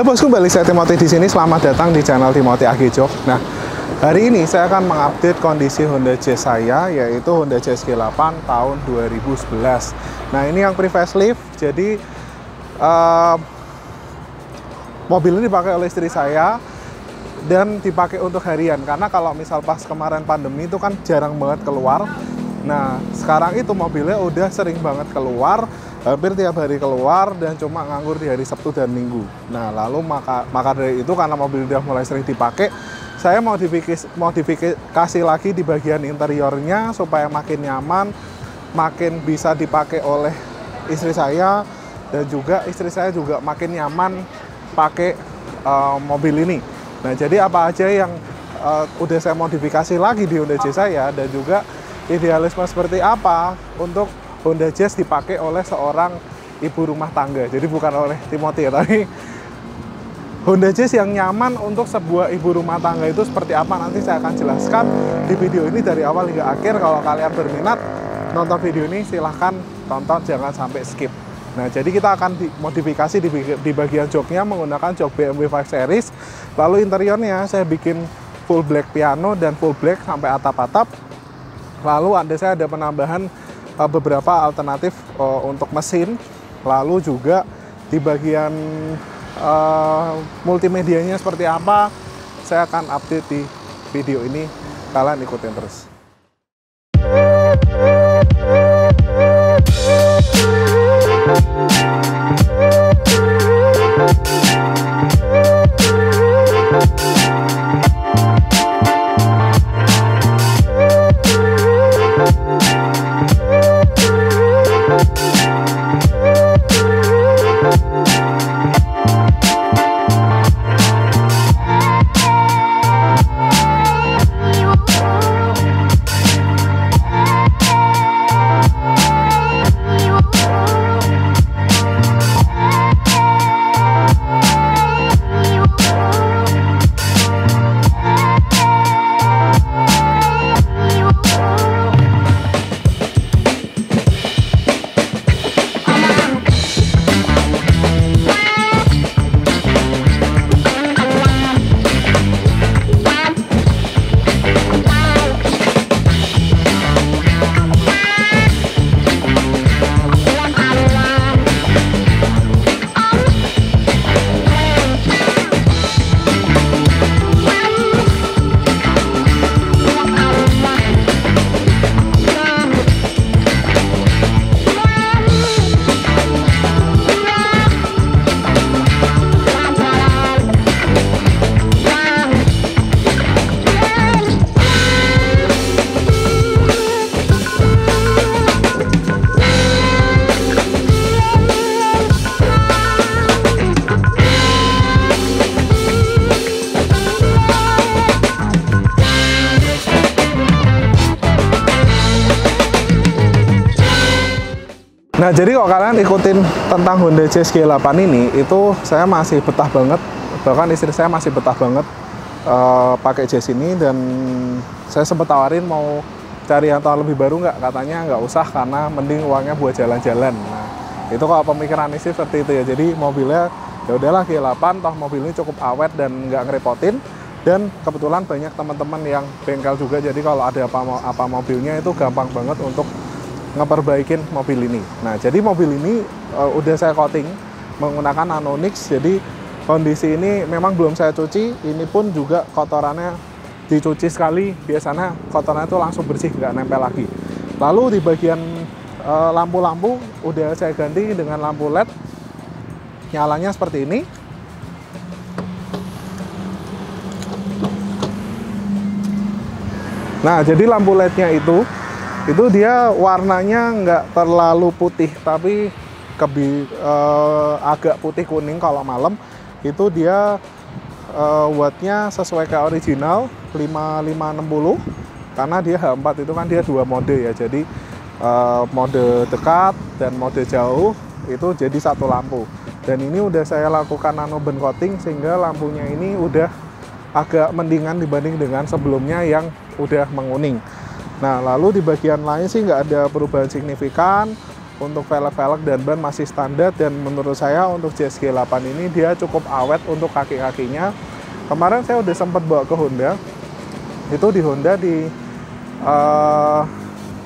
Halo bosku, balik saya Timothy di sini. Selamat datang di channel Timothy AG Jog. Nah, hari ini saya akan mengupdate kondisi Honda Jazz saya, yaitu Honda Jazz G8 tahun 2011. Nah, ini yang pre-facelift. Jadi mobil ini dipakai oleh istri saya dan dipakai untuk harian. Karena kalau misal pas kemarin pandemi itu kan jarang banget keluar. Nah, sekarang itu mobilnya udah sering banget keluar, hampir tiap hari keluar, dan cuma nganggur di hari Sabtu dan Minggu. Nah, lalu maka dari itu, karena mobil udah mulai sering dipakai, saya modifikasi lagi di bagian interiornya supaya makin nyaman, makin bisa dipakai oleh istri saya, dan juga istri saya juga makin nyaman pakai mobil ini. Nah, jadi apa aja yang udah saya modifikasi lagi di Honda Jazz saya, dan juga idealisme seperti apa untuk Honda Jazz dipakai oleh seorang ibu rumah tangga. Jadi bukan oleh Timothy ya, tapi Honda Jazz yang nyaman untuk sebuah ibu rumah tangga itu seperti apa, nanti saya akan jelaskan di video ini dari awal hingga akhir. Kalau kalian berminat nonton video ini, silahkan tonton, jangan sampai skip. Nah, jadi kita akan dimodifikasi di bagian joknya menggunakan jok BMW 5 Series. Lalu interiornya saya bikin full black piano dan full black sampai atap-atap. Lalu saya ada penambahan beberapa alternatif untuk mesin. Lalu juga di bagian multimedianya seperti apa, saya akan update di video ini. Kalian ikutin terus. Nah, jadi kalau kalian ikutin tentang Honda Jazz G8 ini, itu saya masih betah banget, bahkan istri saya masih betah banget pakai Jazz ini. Dan saya sempat tawarin mau cari yang tahun lebih baru nggak, katanya nggak usah karena mending uangnya buat jalan-jalan. Nah, itu kalau pemikiran istri seperti itu ya. Jadi mobilnya ya udahlah G8, toh mobil ini cukup awet dan nggak ngerepotin. Dan kebetulan banyak teman-teman yang bengkel juga, jadi kalau ada apa mobilnya itu gampang banget untuk ngeperbaikin mobil ini. Nah, jadi mobil ini udah saya coating menggunakan Nanonix. Jadi kondisi ini memang belum saya cuci. Ini pun juga kotorannya dicuci sekali. Biasanya kotorannya itu langsung bersih, nggak nempel lagi. Lalu di bagian lampu-lampu udah saya ganti dengan lampu LED. Nyalanya seperti ini. Nah, jadi lampu LED-nya itu dia warnanya nggak terlalu putih, tapi agak putih kuning kalau malam. Itu dia wattnya sesuai kayak original 5560, karena dia H4 itu kan dia dua mode ya. Jadi mode dekat dan mode jauh itu jadi satu lampu. Dan ini udah saya lakukan nano band coating sehingga lampunya ini udah agak mendingan dibanding dengan sebelumnya yang udah menguning. Nah, lalu di bagian lain sih nggak ada perubahan signifikan. untuk velg dan ban masih standar, dan menurut saya untuk JSG8 ini dia cukup awet untuk kaki-kakinya. Kemarin saya udah sempat bawa ke Honda, itu di Honda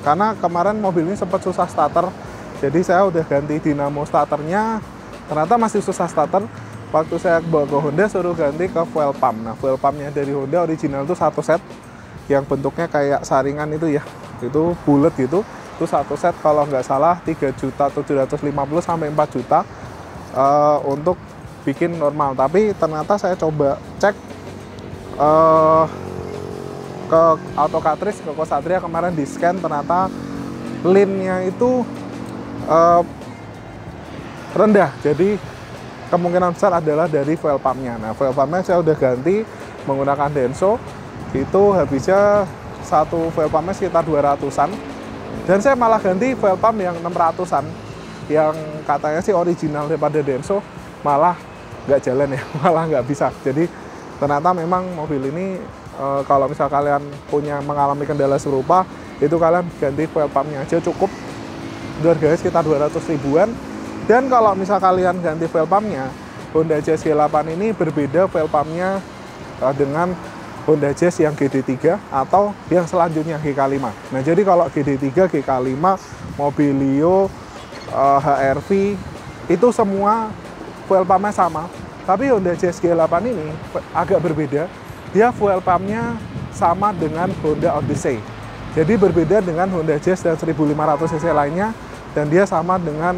karena kemarin mobil ini sempat susah starter, jadi saya udah ganti dinamo starternya, ternyata masih susah starter. Waktu saya bawa ke Honda suruh ganti ke fuel pump. Nah, fuel pumpnya dari Honda original itu satu set yang bentuknya kayak saringan itu ya, itu bulat gitu. Itu satu set kalau nggak salah 3.750.000 sampai 4 juta untuk bikin normal. Tapi ternyata saya coba cek ke auto cartridge, ke Ksatria kemarin di scan, ternyata linnya itu rendah. Jadi kemungkinan besar adalah dari fuel pumpnya. Nah, fuel pumpnya saya udah ganti menggunakan Denso. Itu habisnya satu fuel pumpnya sekitar 200-an. Dan saya malah ganti fuel pump yang 600-an. Yang katanya sih original daripada Denso, malah nggak jalan ya, malah nggak bisa. Jadi ternyata memang mobil ini kalau misal kalian mengalami kendala serupa, itu kalian ganti fuel pumpnya aja cukup. Itu harganya sekitar 200 ribuan. Dan kalau misal kalian ganti fuel pumpnya, Honda Jazz G8 ini berbeda fuel pumpnya dengan Honda Jazz yang GD3 atau yang selanjutnya GK5. Nah, jadi kalau GD3, GK5, Mobilio, HR-V itu semua fuel pumpnya sama. Tapi Honda Jazz G8 ini agak berbeda. Dia fuel pumpnya sama dengan Honda Odyssey. Jadi berbeda dengan Honda Jazz dan 1500 cc lainnya, dan dia sama dengan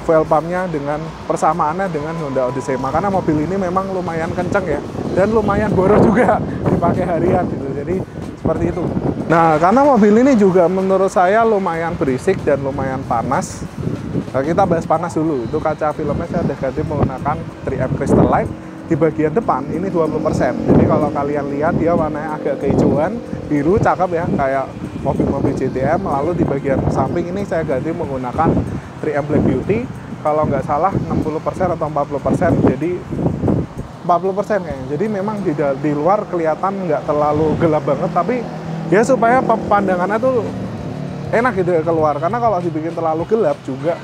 fuel pumpnya dengan persamaannya dengan Honda Odyssey. Makanya mobil ini memang lumayan kenceng ya, dan lumayan boros juga dipakai harian gitu. Jadi seperti itu. Nah, karena mobil ini juga menurut saya lumayan berisik dan lumayan panas. Nah, kita bahas panas dulu. Itu kaca filmnya saya udah ganti menggunakan 3M Crystal Light. Di bagian depan ini 20%. Jadi kalau kalian lihat dia warnanya agak kehijauan, biru, cakep ya, kayak mobil-mobil GTM. Lalu di bagian samping ini saya ganti menggunakan 3M Black Beauty. Kalau nggak salah 60% atau 40%. Jadi 40% kayaknya. Jadi memang di luar kelihatan nggak terlalu gelap banget, tapi ya supaya pandangannya tuh enak gitu ya keluar. Karena kalau dibikin terlalu gelap juga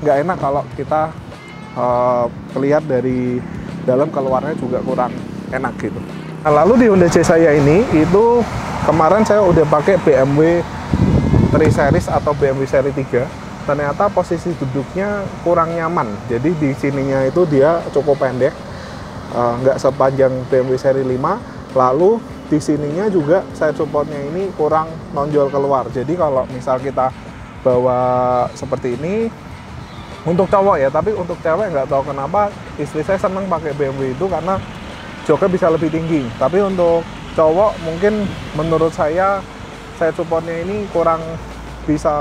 nggak enak kalau kita lihat dari dalam, keluarnya juga kurang enak gitu. Nah, lalu di Honda Jazz saya ini, itu kemarin saya udah pakai BMW 3 Series atau BMW seri 3. Ternyata posisi duduknya kurang nyaman. Jadi di sininya itu dia cukup pendek, nggak sepanjang BMW seri 5. Lalu di sininya juga side supportnya ini kurang nonjol keluar. Jadi kalau misal kita bawa seperti ini, untuk cowok ya, tapi untuk cewek nggak tahu kenapa istri saya seneng pakai BMW itu karena joknya bisa lebih tinggi. Tapi untuk cowok mungkin menurut saya side supportnya ini kurang bisa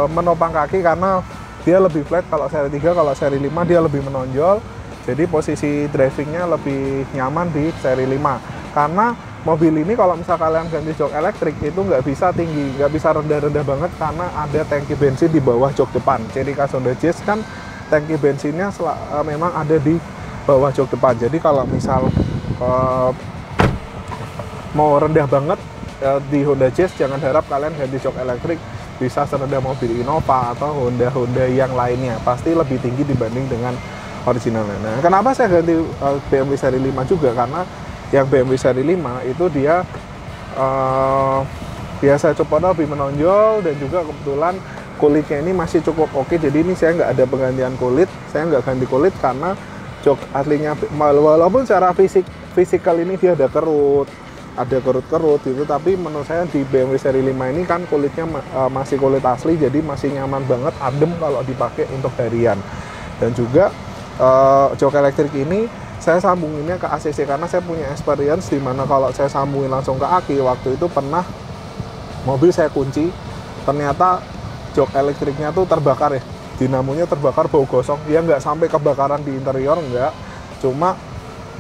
menopang kaki karena dia lebih flat. Kalau seri 3, kalau seri 5 dia lebih menonjol. Jadi posisi drivingnya lebih nyaman di seri 5. Karena mobil ini kalau misal kalian ganti jok elektrik itu nggak bisa tinggi, nggak bisa rendah-rendah banget karena ada tangki bensin di bawah jok depan. Ciri khas Honda Jazz kan tangki bensinnya memang ada di bawah jok depan. Jadi kalau misal mau rendah banget di Honda Jazz, jangan harap kalian ganti jok elektrik bisa serendah mobil Innova atau Honda yang lainnya. Pasti lebih tinggi dibanding dengan originalnya. Nah, kenapa saya ganti BMW seri 5 juga? Karena yang BMW seri 5 itu dia biasa copotnya lebih menonjol, dan juga kebetulan kulitnya ini masih cukup oke. Jadi ini saya nggak ada penggantian kulit, saya nggak ganti kulit karena jok aslinya, walaupun secara fisikal ini dia ada kerut-kerut gitu, tapi menurut saya di BMW seri 5 ini kan kulitnya masih kulit asli, jadi masih nyaman banget, adem kalau dipakai untuk harian. Dan juga jok elektrik ini saya sambunginnya ke ACC karena saya punya experience di mana kalau saya sambungin langsung ke aki, waktu itu pernah mobil saya kunci, ternyata jok elektriknya tuh terbakar ya, dinamonya terbakar, bau gosong. Ya nggak sampai kebakaran di interior, nggak, cuma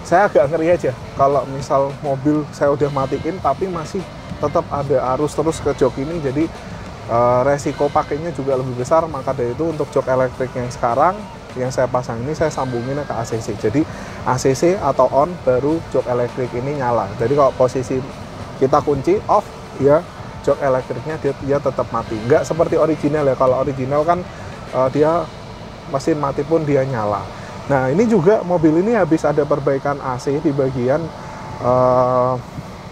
saya agak ngeri aja kalau misal mobil saya udah matiin tapi masih tetap ada arus terus ke jok ini. Jadi resiko pakainya juga lebih besar. Maka dari itu untuk jok elektrik yang sekarang yang saya pasang ini saya sambunginnya ke ACC. Jadi ACC atau on baru jok elektrik ini nyala. Jadi kalau posisi kita kunci off, ya jok elektriknya dia tetap mati. Nggak seperti original ya, kalau original kan dia mesin mati pun dia nyala. Nah ini juga mobil ini habis ada perbaikan AC di bagian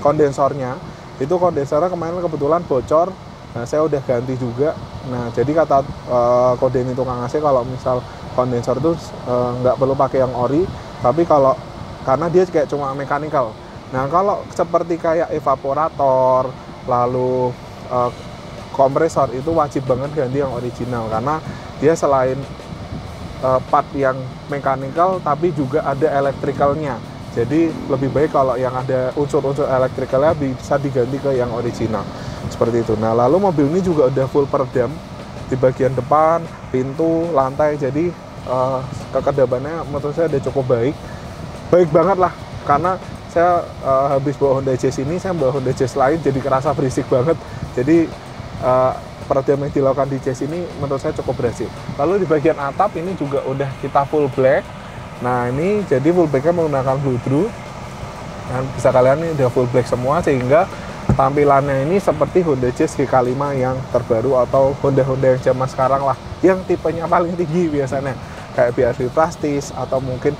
kondensornya. Itu kondensornya kemarin kebetulan bocor. Nah saya udah ganti juga. Nah jadi kata kode ini tukang AC, kalau misal kondensor itu nggak perlu pakai yang ori, tapi kalau karena dia kayak cuma mechanical. Nah kalau seperti kayak evaporator lalu kompresor itu wajib banget ganti yang original, karena dia selain part yang mechanical tapi juga ada electricalnya. Jadi lebih baik kalau yang ada unsur-unsur elektrikalnya bisa diganti ke yang original seperti itu. Nah lalu mobil ini juga udah full peredam di bagian depan, pintu, lantai. Jadi kekedamannya menurut saya udah cukup baik banget lah. Karena saya habis bawa Honda Jazz ini, saya bawa Honda Jazz lain jadi kerasa berisik banget. Jadi peredam yang dilakukan di Jazz ini menurut saya cukup berhasil. Lalu di bagian atap ini juga udah kita full black. Nah ini jadi full blacknya menggunakan Bludru. Dan bisa kalian ini udah full black semua, sehingga tampilannya ini seperti Honda Jazz GK5 yang terbaru atau Honda-Honda yang zaman sekarang lah, yang tipenya paling tinggi biasanya kayak BRV Prestige atau mungkin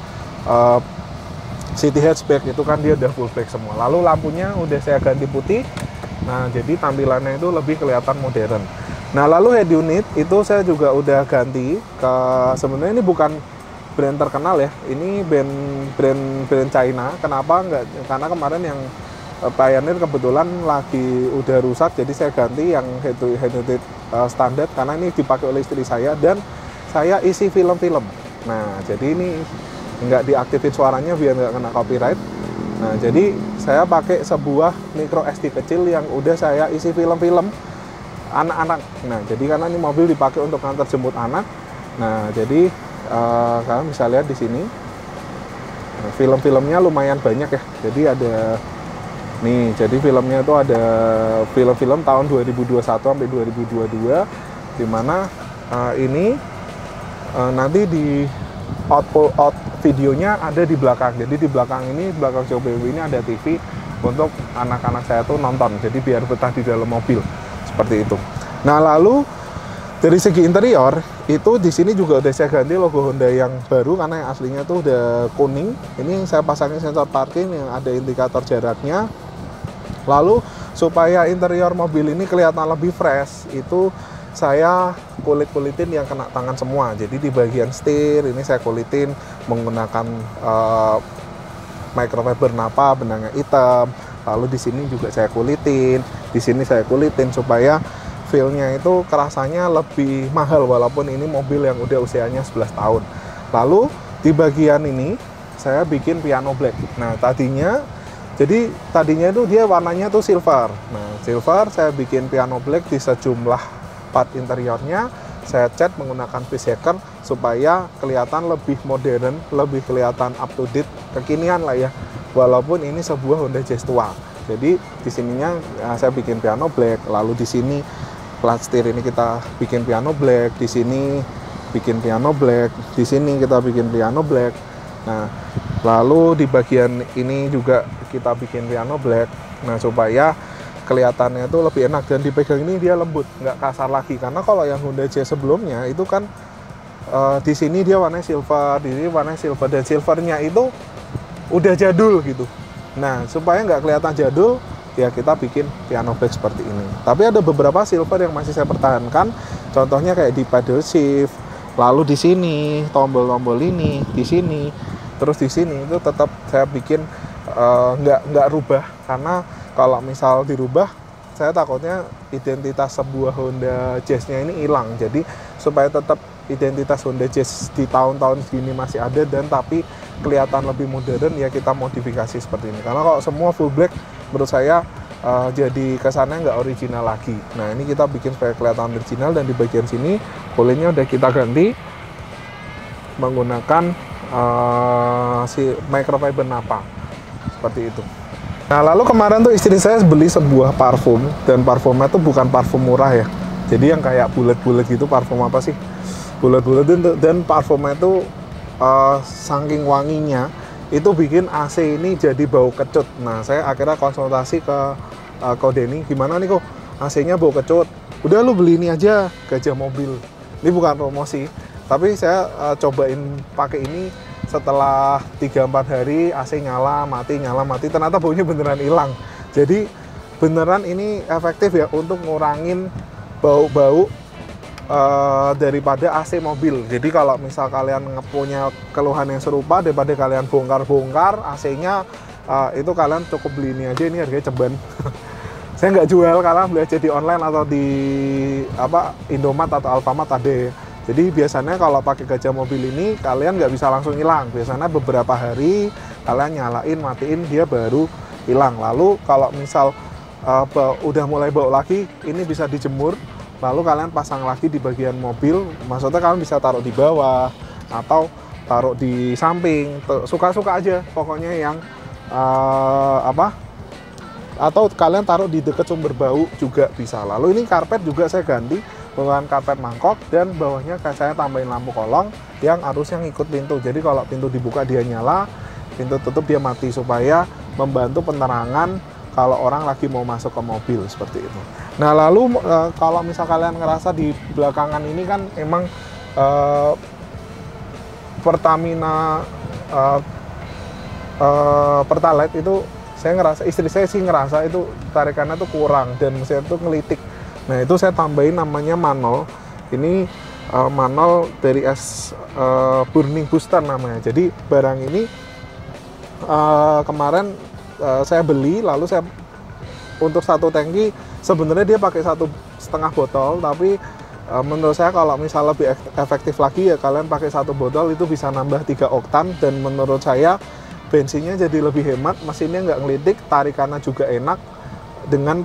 City Hatchback, itu kan dia udah full black semua. Lalu lampunya udah saya ganti putih. Nah jadi tampilannya itu lebih kelihatan modern. Nah lalu head unit itu saya juga udah ganti ke, sebenarnya ini bukan brand terkenal ya, ini brand China. Kenapa enggak? Karena kemarin yang Pioneer kebetulan lagi udah rusak, jadi saya ganti yang head unit standar, karena ini dipakai oleh istri saya dan saya isi film-film. Nah jadi ini nggak diaktifin suaranya biar nggak kena copyright. Nah jadi saya pakai sebuah micro SD kecil yang udah saya isi film-film anak-anak. Nah jadi karena ini mobil dipakai untuk antar jemput anak. Nah jadi kalian bisa lihat di sini film-filmnya lumayan banyak ya. Jadi ada nih, jadi filmnya itu ada film-film tahun 2021 sampai 2022, dimana ini nanti di out videonya ada di belakang. Jadi di belakang ini, belakang jauh BW ini ada TV untuk anak-anak saya tuh nonton. Jadi biar betah di dalam mobil seperti itu. Nah lalu dari segi interior itu di sini juga udah saya ganti logo Honda yang baru, karena yang aslinya tuh udah kuning. Ini saya pasangin sensor parking yang ada indikator jaraknya. Lalu supaya interior mobil ini kelihatan lebih fresh, itu saya kulitin yang kena tangan semua. Jadi di bagian setir ini saya kulitin menggunakan microfiber napa, benangnya hitam. Lalu di sini juga saya kulitin, di sini saya kulitin supaya feel-nya itu kerasanya lebih mahal walaupun ini mobil yang udah usianya 11 tahun. Lalu di bagian ini saya bikin piano black. Nah tadinya itu dia warnanya tuh silver. Nah silver saya bikin piano black di sejumlah part interiornya. Saya cat menggunakan V-shaker supaya kelihatan lebih modern, lebih kelihatan up to date, kekinian lah ya. Walaupun ini sebuah Honda Jazz tua. Jadi di sininya saya bikin piano black. Lalu di sini plat setir ini kita bikin piano black. Di sini bikin piano black. Di sini kita bikin piano black. Nah lalu di bagian ini juga kita bikin piano black. Nah supaya kelihatannya itu lebih enak dan dipegang ini dia lembut, nggak kasar lagi. Karena kalau yang Honda Jazz sebelumnya itu kan di sini dia warnanya silver, di sini warnanya silver, dan silvernya itu udah jadul gitu. Nah supaya nggak kelihatan jadul ya kita bikin piano black seperti ini. Tapi ada beberapa silver yang masih saya pertahankan. Contohnya kayak di paddle shift, lalu di sini tombol-tombol ini, di sini, terus di sini itu tetap saya bikin nggak rubah, karena kalau misal dirubah saya takutnya identitas sebuah Honda Jazz-nya ini hilang. Jadi supaya tetap identitas Honda Jazz di tahun-tahun segini masih ada dan tapi kelihatan lebih modern, ya kita modifikasi seperti ini. Karena kalau semua full black menurut saya jadi kesannya nggak original lagi. Nah ini kita bikin supaya kelihatan original, dan di bagian sini kulinnya udah kita ganti menggunakan si microfiber napa seperti itu. Nah lalu kemarin tuh istri saya beli sebuah parfum, dan parfumnya tuh bukan parfum murah ya. Jadi yang kayak bulat-bulat gitu, parfum apa sih? Bulat-bulat, dan parfumnya tuh saking wanginya itu bikin AC ini jadi bau kecut. Nah saya akhirnya konsultasi ke Denny, gimana nih kok AC-nya bau kecut, udah lu beli ini aja, Gajah Mobil. Ini bukan promosi, tapi saya cobain pakai ini setelah 3-4 hari AC nyala mati, ternyata baunya beneran hilang. Jadi beneran ini efektif ya untuk ngurangin bau-bau daripada AC mobil. Jadi kalau misal kalian punya keluhan yang serupa, daripada kalian bongkar-bongkar AC-nya, itu kalian cukup beli ini aja, ini harganya ceban. Saya nggak jual, karena beli aja di online atau di Indomaret atau Alfamart ada. Jadi biasanya kalau pakai Gajah Mobil ini kalian nggak bisa langsung hilang. Biasanya beberapa hari kalian nyalain, matiin, dia baru hilang. Lalu kalau misal udah mulai bau lagi, ini bisa dijemur. Lalu kalian pasang lagi di bagian mobil. Maksudnya kalian bisa taruh di bawah atau taruh di samping. Suka-suka aja. Pokoknya yang atau kalian taruh di dekat sumber bau juga bisa. Lalu ini karpet juga saya ganti menggunakan karpet mangkok, dan bawahnya saya tambahin lampu kolong yang arusnya ngikut pintu. Jadi kalau pintu dibuka dia nyala, pintu tutup dia mati, supaya membantu penerangan kalau orang lagi mau masuk ke mobil seperti itu. Nah lalu kalau misal kalian ngerasa di belakangan ini kan emang Pertamina Pertalite itu saya ngerasa, istri saya sih ngerasa itu tarikannya tuh kurang dan mesin tuh ngelitik. Nah itu saya tambahin namanya Manol. Ini Manol dari Burning Booster namanya. Jadi barang ini kemarin saya beli, lalu saya untuk satu tangki sebenarnya dia pakai 1,5 botol, tapi menurut saya kalau misal lebih efektif lagi ya kalian pakai 1 botol, itu bisa nambah 3 oktan, dan menurut saya bensinnya jadi lebih hemat, mesinnya nggak ngelitik, tarikannya juga enak dengan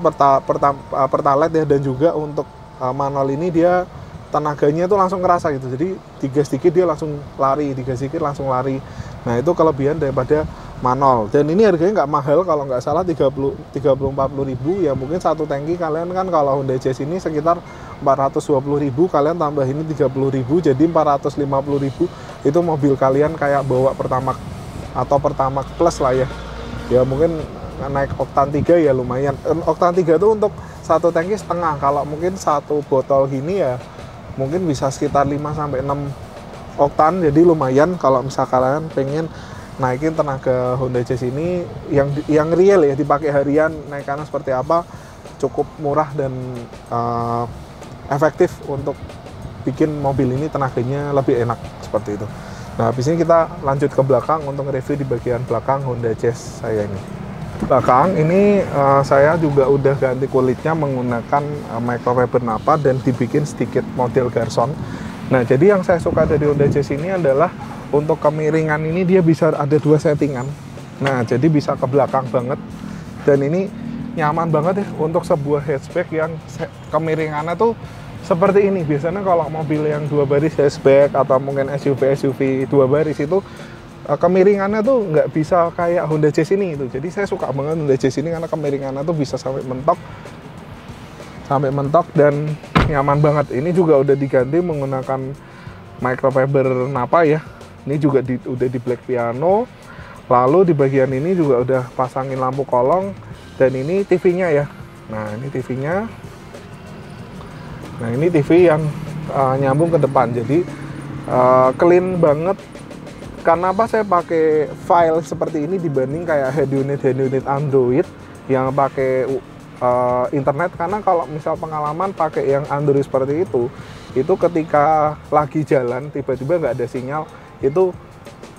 Pertalite ya, dan juga untuk Manol ini dia tenaganya itu langsung kerasa gitu. Jadi digas sedikit dia langsung lari, digas sedikit langsung lari. Nah itu kelebihan daripada Manol, dan ini harganya nggak mahal, kalau nggak salah 30-40 ribu ya. Mungkin satu tangki kalian kan kalau Honda Jazz ini sekitar 420 ribu, kalian tambah ini 30 ribu, jadi 450 ribu. Itu mobil kalian kayak bawa Pertamax atau Pertamax Plus lah ya. Ya mungkin naik oktan 3 ya lumayan. Oktan 3 itu untuk satu tangki setengah. Kalau mungkin satu botol gini ya mungkin bisa sekitar 5-6 oktan. Jadi lumayan kalau misal kalian pengen naikin tenaga Honda Jazz ini yang real ya, dipakai harian, naikannya seperti apa, cukup murah dan efektif untuk bikin mobil ini tenaganya lebih enak seperti itu. Nah, habis ini kita lanjut ke belakang untuk review di bagian belakang Honda Jazz saya ini. Belakang ini saya juga udah ganti kulitnya menggunakan microfiber nappa dan dibikin sedikit model Garson. Nah, jadi yang saya suka dari Honda Jazz ini adalah untuk kemiringan ini dia bisa ada 2 settingan. Nah, jadi bisa ke belakang banget, dan ini nyaman banget ya untuk sebuah hatchback yang kemiringannya tuh seperti ini. Biasanya kalau mobil yang 2 baris hatchback atau mungkin SUV 2 baris itu kemiringannya tuh nggak bisa kayak Honda Jazz ini itu. Jadi saya suka banget Honda Jazz ini karena kemiringannya tuh bisa sampai mentok dan nyaman banget. Ini juga udah diganti menggunakan microfiber nappa ya. Ini juga udah di black piano. Lalu di bagian ini juga udah pasangin lampu kolong, dan ini TV-nya ya. Nah ini TV-nya. Nah ini TV yang nyambung ke depan, jadi clean banget. Karena apa saya pakai file seperti ini dibanding kayak head unit Android yang pakai internet. Karena kalau misal pengalaman pakai yang Android seperti itu ketika lagi jalan tiba-tiba nggak ada sinyal, itu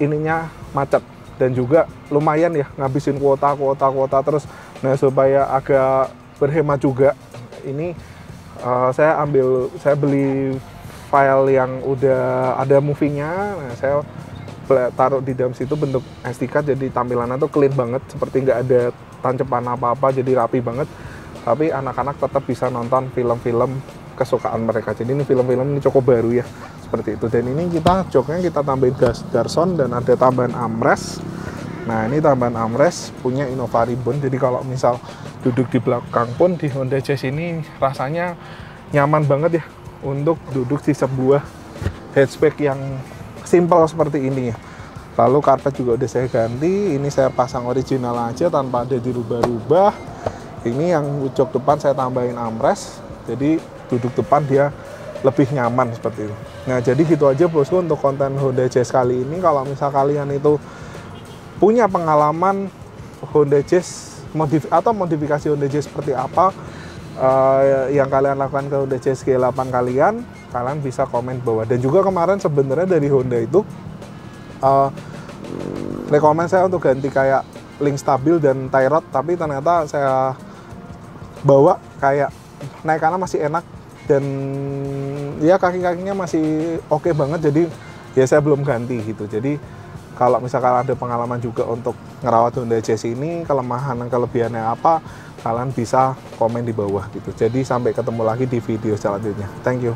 ininya macet, dan juga lumayan ya ngabisin kuota terus. Nah supaya agak berhemat juga, ini saya beli file yang udah ada movie-nya. Nah, saya taruh di dalam situ bentuk SD card, jadi tampilannya tuh clean banget, seperti nggak ada tancepan apa-apa, jadi rapi banget. Tapi anak-anak tetap bisa nonton film-film kesukaan mereka. Jadi ini film-film ini cukup baru ya, seperti itu. Dan ini joknya kita tambahin Garson dan ada tambahan armrest. Nah ini tambahan armrest punya Innova Ribbon. Jadi kalau misal duduk di belakang pun di Honda Jazz ini rasanya nyaman banget ya untuk duduk di sebuah hatchback yang simple seperti ini ya. Lalu karpet juga udah saya ganti. Ini saya pasang original aja tanpa ada dirubah-rubah. Ini yang jok depan saya tambahin armrest, jadi duduk depan dia lebih nyaman seperti itu. Nah, jadi gitu aja bosku untuk konten Honda Jazz kali ini. Kalau misal kalian itu punya pengalaman Honda Jazz atau modifikasi Honda Jazz seperti apa yang kalian lakukan ke Honda Jazz G8 kalian bisa komen bawah. Dan juga kemarin sebenarnya dari Honda itu rekomend saya untuk ganti kayak link stabil dan tie rod, tapi ternyata saya bawa kayak naikannya masih enak dan ya kaki-kakinya masih oke banget, jadi ya saya belum ganti gitu. Jadi kalau misalkan ada pengalaman juga untuk ngerawat Honda Jazz ini, kelemahan dan kelebihannya apa, kalian bisa komen di bawah gitu. Jadi sampai ketemu lagi di video selanjutnya. Thank you.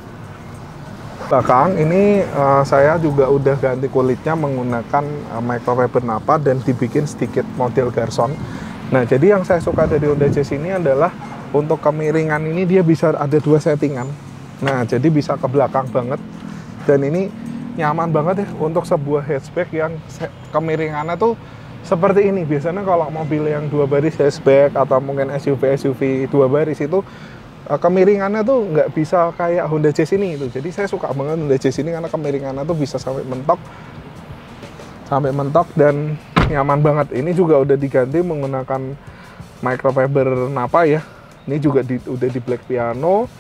Belakang ini saya juga udah ganti kulitnya menggunakan microfiber nappa dan dibikin sedikit model Garson. Nah, jadi yang saya suka dari Honda Jazz ini adalah untuk kemiringan ini dia bisa ada 2 settingan. Nah, jadi bisa ke belakang banget. Dan ini nyaman banget ya untuk sebuah hatchback yang kemiringannya tuh seperti ini. Biasanya kalau mobil yang 2 baris hatchback atau mungkin SUV 2 baris itu kemiringannya tuh nggak bisa kayak Honda Jazz ini itu. Jadi saya suka banget Honda Jazz ini karena kemiringannya tuh bisa sampai mentok dan nyaman banget. Ini juga udah diganti menggunakan microfiber nappa ya. Ini juga udah di black piano.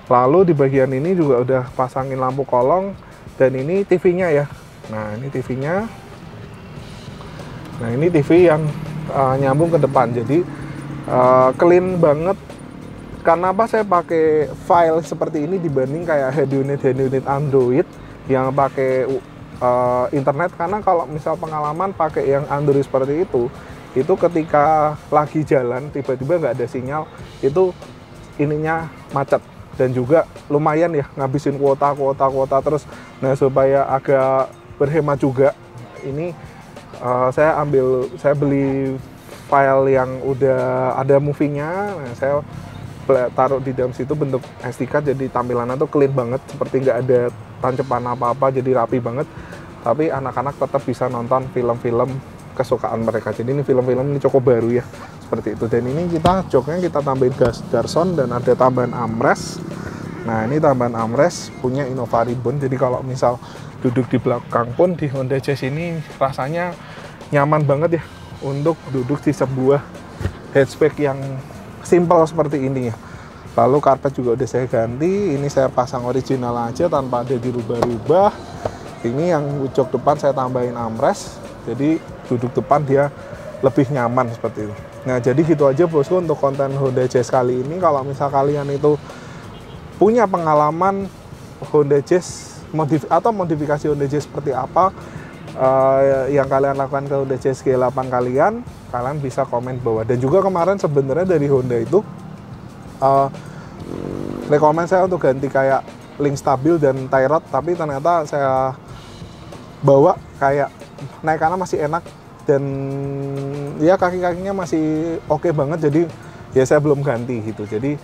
Lalu di bagian ini juga udah pasangin lampu kolong dan ini TV-nya ya. Nah, ini TV-nya. Nah, ini TV yang nyambung ke depan. Jadi clean banget. Karena apa saya pakai file seperti ini dibanding kayak head unit Android yang pakai internet. Karena kalau misal pengalaman pakai yang Android seperti itu ketika lagi jalan tiba-tiba nggak ada sinyal, itu ininya macet dan juga lumayan ya ngabisin kuota terus. Nah, supaya agak berhemat juga, ini saya beli file yang udah ada movie-nya. Nah, saya taruh di dalam situ bentuk SD card, jadi tampilannya tuh clean banget, seperti nggak ada tancepan apa-apa, jadi rapi banget. Tapi anak-anak tetap bisa nonton film-film kesukaan mereka. Jadi ini film-film ini cukup baru ya, seperti itu. Dan ini joknya kita tambahin Garson dan ada tambahan armrest. Nah, ini tambahan armrest punya Innova Ribbon. Jadi kalau misal duduk di belakang pun di Honda Jazz ini rasanya nyaman banget ya untuk duduk di sebuah hatchback yang simple seperti ini ya. Lalu karpet juga udah saya ganti. Ini saya pasang original aja tanpa ada dirubah-rubah. Ini yang jok depan saya tambahin armrest, jadi duduk depan dia lebih nyaman seperti itu. Nah, jadi gitu aja bosku untuk konten Honda Jazz kali ini. Kalau misal kalian itu punya pengalaman Honda Jazz atau modifikasi Honda Jazz seperti apa yang kalian lakukan ke Honda Jazz G8 kalian bisa komen bawah. Dan juga kemarin sebenarnya dari Honda itu rekomend saya untuk ganti kayak link stabil dan tie rod, tapi ternyata saya bawa kayak naikannya masih enak dan ya kaki-kakinya masih oke banget, jadi ya saya belum ganti gitu. Jadi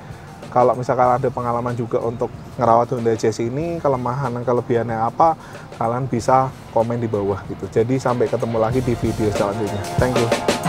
kalau misalkan ada pengalaman juga untuk ngerawat Honda Jazz ini, kelemahan dan kelebihannya apa, kalian bisa komen di bawah gitu. Jadi sampai ketemu lagi di video selanjutnya. Thank you.